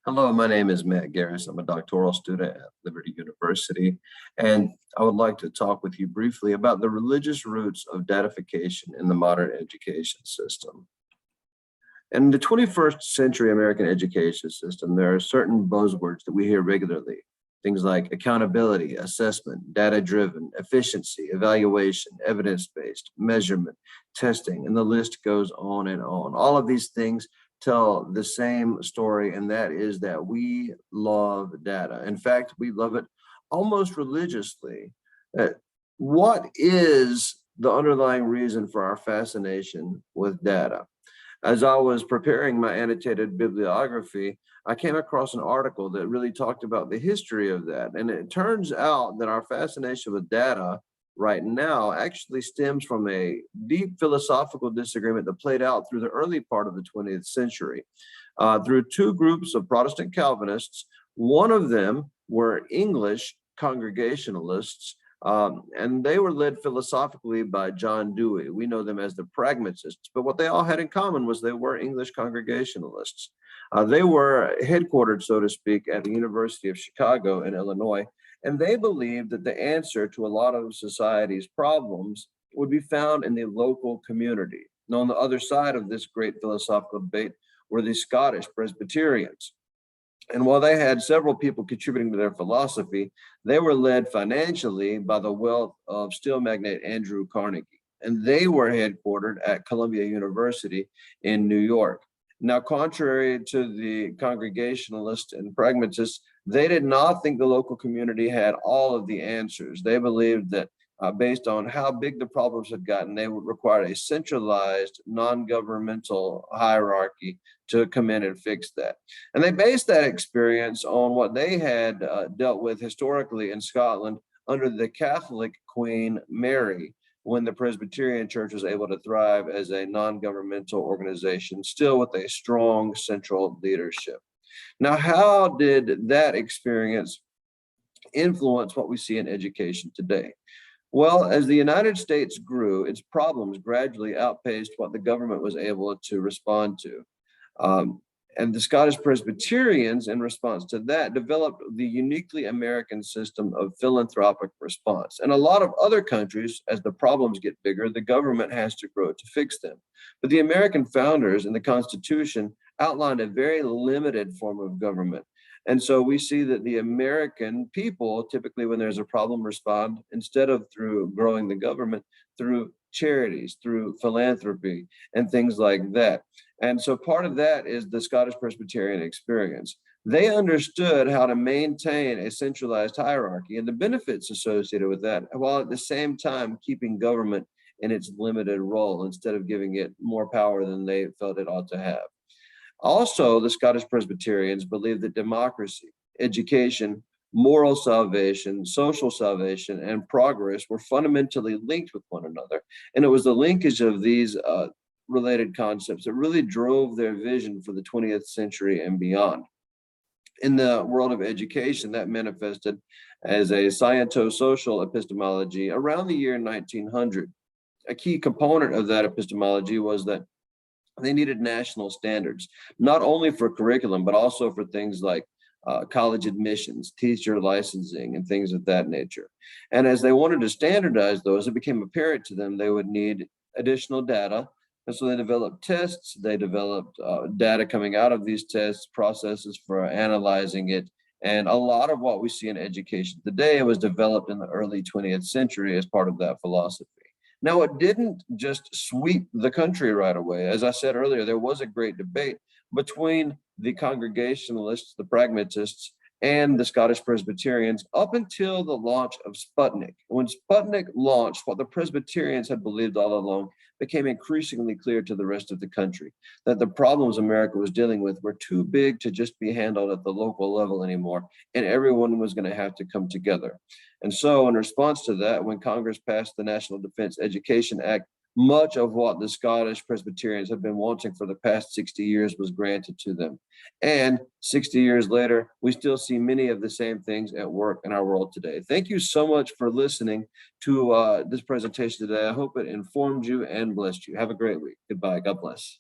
Hello, my name is Matt Garris. I'm a doctoral student at Liberty University, and I would like to talk with you briefly about the religious roots of datification in the modern education system. In the 21st century American education system, there are certain buzzwords that we hear regularly. Things like accountability, assessment, data-driven, efficiency, evaluation, evidence-based, measurement, testing, and the list goes on and on. All of these things tell the same story, and that is that we love data. In fact, we love it almost religiously. Uh, what is the underlying reason for our fascination with data? As I was preparing my annotated bibliography, I came across an article that really talked about the history of that. And it turns out that our fascination with data right now actually stems from a deep philosophical disagreement that played out through the early part of the 20th century through two groups of Protestant Calvinists. One of them were English Congregationalists, and they were led philosophically by John Dewey. We know them as the pragmatists, but what they all had in common was they were English Congregationalists. They were headquartered, so to speak, at the University of Chicago in Illinois, and they believed that the answer to a lot of society's problems would be found in the local community. Now, on the other side of this great philosophical debate were the Scottish Presbyterians. And while they had several people contributing to their philosophy, they were led financially by the wealth of steel magnate Andrew Carnegie. And they were headquartered at Columbia University in New York. Now, contrary to the Congregationalists and pragmatists, they did not think the local community had all of the answers. They believed that based on how big the problems had gotten, they would require a centralized, non-governmental hierarchy to come in and fix that. And they based that experience on what they had dealt with historically in Scotland under the Catholic Queen Mary, when the Presbyterian Church was able to thrive as a non-governmental organization, still with a strong central leadership. Now, how did that experience influence what we see in education today? Well, as the United States grew, its problems gradually outpaced what the government was able to respond to. And the Scottish Presbyterians, in response to that, developed the uniquely American system of philanthropic response. And a lot of other countries, as the problems get bigger, the government has to grow to fix them. But the American founders in the Constitution outlined a very limited form of government. And so we see that the American people, typically when there's a problem, respond instead of through growing the government, through charities, through philanthropy, and things like that. And so part of that is the Scottish Presbyterian experience. They understood how to maintain a centralized hierarchy and the benefits associated with that, while at the same time keeping government in its limited role instead of giving it more power than they felt it ought to have. Also, the Scottish Presbyterians believed that democracy, education, moral salvation, social salvation, and progress were fundamentally linked with one another. And it was the linkage of these related concepts that really drove their vision for the 20th century and beyond. In the world of education, that manifested as a sciento-social epistemology around the year 1900. A key component of that epistemology was that they needed national standards, not only for curriculum, but also for things like college admissions, teacher licensing, and things of that nature. And as they wanted to standardize those, it became apparent to them they would need additional data. And so they developed tests, they developed data coming out of these tests, processes for analyzing it. And a lot of what we see in education today was developed in the early 20th century as part of that philosophy. Now, it didn't just sweep the country right away. As I said earlier, there was a great debate between the Congregationalists, the pragmatists, and the Scottish Presbyterians up until the launch of Sputnik. When Sputnik launched, what the Presbyterians had believed all along became increasingly clear to the rest of the country, that the problems America was dealing with were too big to just be handled at the local level anymore, and everyone was going to have to come together. And so in response to that, when Congress passed the National Defense Education Act, much of what the Scottish Presbyterians have been wanting for the past 60 years was granted to them. And 60 years later, we still see many of the same things at work in our world today. Thank you so much for listening to this presentation today. I hope it informed you and blessed you. Have a great week. Goodbye. God bless.